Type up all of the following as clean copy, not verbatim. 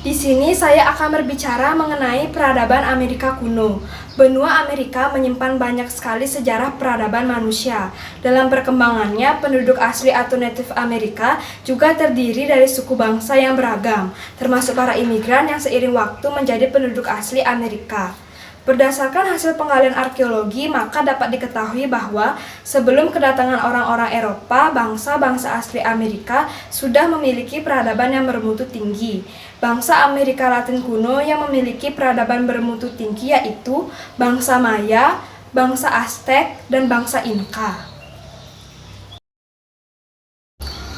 Di sini saya akan berbicara mengenai peradaban Amerika kuno. Benua Amerika menyimpan banyak sekali sejarah peradaban manusia. Dalam perkembangannya, penduduk asli atau Native Amerika juga terdiri dari suku bangsa yang beragam, termasuk para imigran yang seiring waktu menjadi penduduk asli Amerika. Berdasarkan hasil penggalian arkeologi, maka dapat diketahui bahwa sebelum kedatangan orang-orang Eropa, bangsa-bangsa asli Amerika sudah memiliki peradaban yang bermutu tinggi. Bangsa Amerika Latin kuno yang memiliki peradaban bermutu tinggi yaitu bangsa Maya, bangsa Aztec, dan bangsa Inka.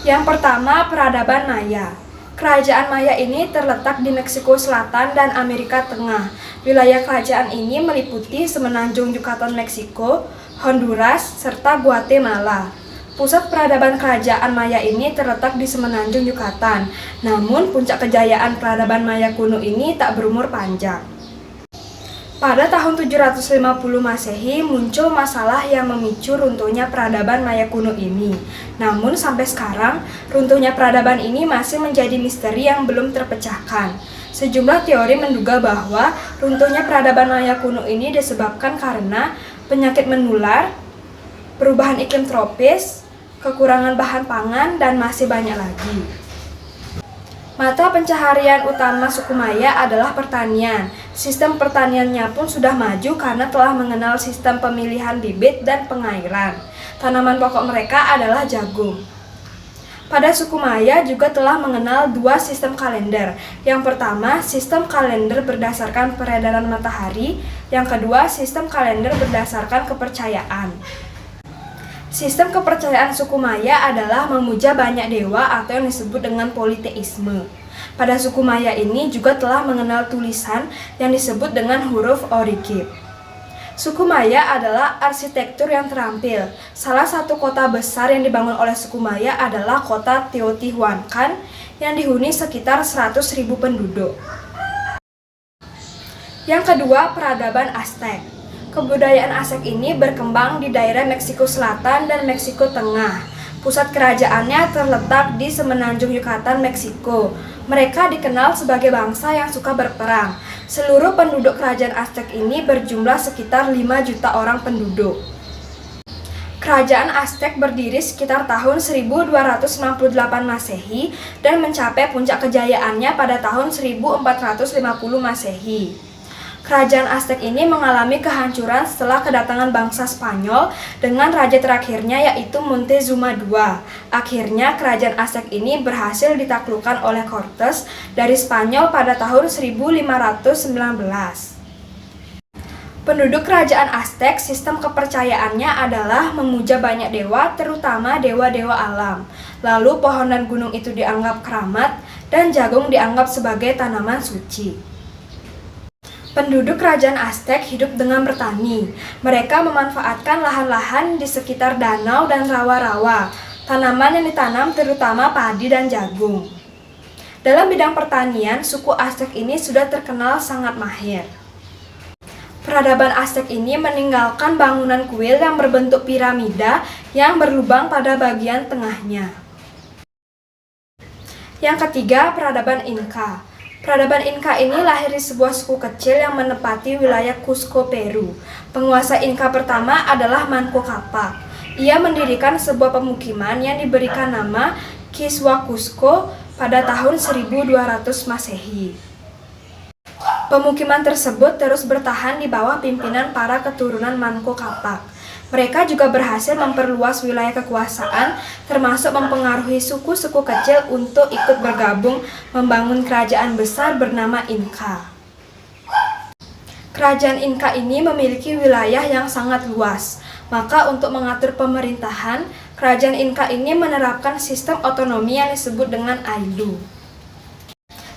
Yang pertama, peradaban Maya. Kerajaan Maya ini terletak di Meksiko Selatan dan Amerika Tengah. Wilayah kerajaan ini meliputi semenanjung Yucatan Meksiko, Honduras, serta Guatemala. Pusat peradaban kerajaan Maya ini terletak di semenanjung Yucatan. Namun, puncak kejayaan peradaban Maya kuno ini tak berumur panjang. Pada tahun 750 Masehi muncul masalah yang memicu runtuhnya peradaban Maya kuno ini. Namun sampai sekarang, runtuhnya peradaban ini masih menjadi misteri yang belum terpecahkan. Sejumlah teori menduga bahwa runtuhnya peradaban Maya kuno ini disebabkan karena penyakit menular, perubahan iklim tropis, kekurangan bahan pangan, dan masih banyak lagi. Mata pencaharian utama suku Maya adalah pertanian. Sistem pertaniannya pun sudah maju karena telah mengenal sistem pemilihan bibit dan pengairan. Tanaman pokok mereka adalah jagung. Pada suku Maya juga telah mengenal dua sistem kalender. Yang pertama, sistem kalender berdasarkan peredaran matahari. Yang kedua, sistem kalender berdasarkan kepercayaan. Sistem kepercayaan suku Maya adalah memuja banyak dewa atau yang disebut dengan politeisme. Pada suku Maya ini juga telah mengenal tulisan yang disebut dengan huruf origib. Suku Maya adalah arsitektur yang terampil. Salah satu kota besar yang dibangun oleh suku Maya adalah kota Teotihuacan yang dihuni sekitar 100.000 penduduk. Yang kedua, peradaban Aztec. Kebudayaan Aztec ini berkembang di daerah Meksiko Selatan dan Meksiko Tengah. Pusat kerajaannya terletak di semenanjung Yucatan, Meksiko. Mereka dikenal sebagai bangsa yang suka berperang. Seluruh penduduk kerajaan Aztec ini berjumlah sekitar 5 juta orang penduduk. Kerajaan Aztec berdiri sekitar tahun 1268 Masehi dan mencapai puncak kejayaannya pada tahun 1450 Masehi. Kerajaan Aztec ini mengalami kehancuran setelah kedatangan bangsa Spanyol dengan raja terakhirnya yaitu Montezuma II. Akhirnya kerajaan Aztec ini berhasil ditaklukkan oleh Cortés dari Spanyol pada tahun 1519. Penduduk kerajaan Aztec, sistem kepercayaannya adalah memuja banyak dewa, terutama dewa-dewa alam. Lalu pohon dan gunung itu dianggap keramat dan jagung dianggap sebagai tanaman suci. Penduduk kerajaan Aztec hidup dengan bertani. Mereka memanfaatkan lahan-lahan di sekitar danau dan rawa-rawa. Tanaman yang ditanam terutama padi dan jagung. Dalam bidang pertanian, suku Aztec ini sudah terkenal sangat mahir. Peradaban Aztec ini meninggalkan bangunan kuil yang berbentuk piramida yang berlubang pada bagian tengahnya. Yang ketiga, peradaban Inka. Peradaban Inka ini lahir di sebuah suku kecil yang menempati wilayah Cusco, Peru. Penguasa Inka pertama adalah Manco Capac. Ia mendirikan sebuah pemukiman yang diberikan nama Kiswa Cusco pada tahun 1200 Masehi. Pemukiman tersebut terus bertahan di bawah pimpinan para keturunan Manco Capac. Mereka juga berhasil memperluas wilayah kekuasaan, termasuk mempengaruhi suku-suku kecil untuk ikut bergabung membangun kerajaan besar bernama Inka. Kerajaan Inka ini memiliki wilayah yang sangat luas, maka untuk mengatur pemerintahan, kerajaan Inka ini menerapkan sistem otonomi yang disebut dengan Ayllu.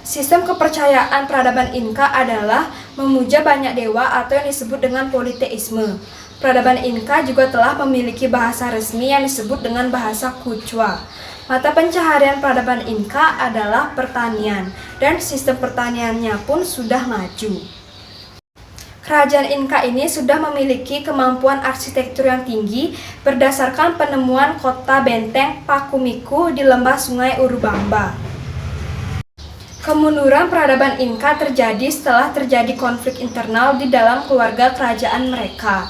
Sistem kepercayaan peradaban Inka adalah memuja banyak dewa atau yang disebut dengan politeisme. Peradaban Inka juga telah memiliki bahasa resmi yang disebut dengan bahasa Quechua. Mata pencaharian peradaban Inka adalah pertanian, dan sistem pertaniannya pun sudah maju. Kerajaan Inka ini sudah memiliki kemampuan arsitektur yang tinggi berdasarkan penemuan kota benteng Pacumico di lembah sungai Urubamba. Kemunduran peradaban Inka terjadi setelah terjadi konflik internal di dalam keluarga kerajaan mereka.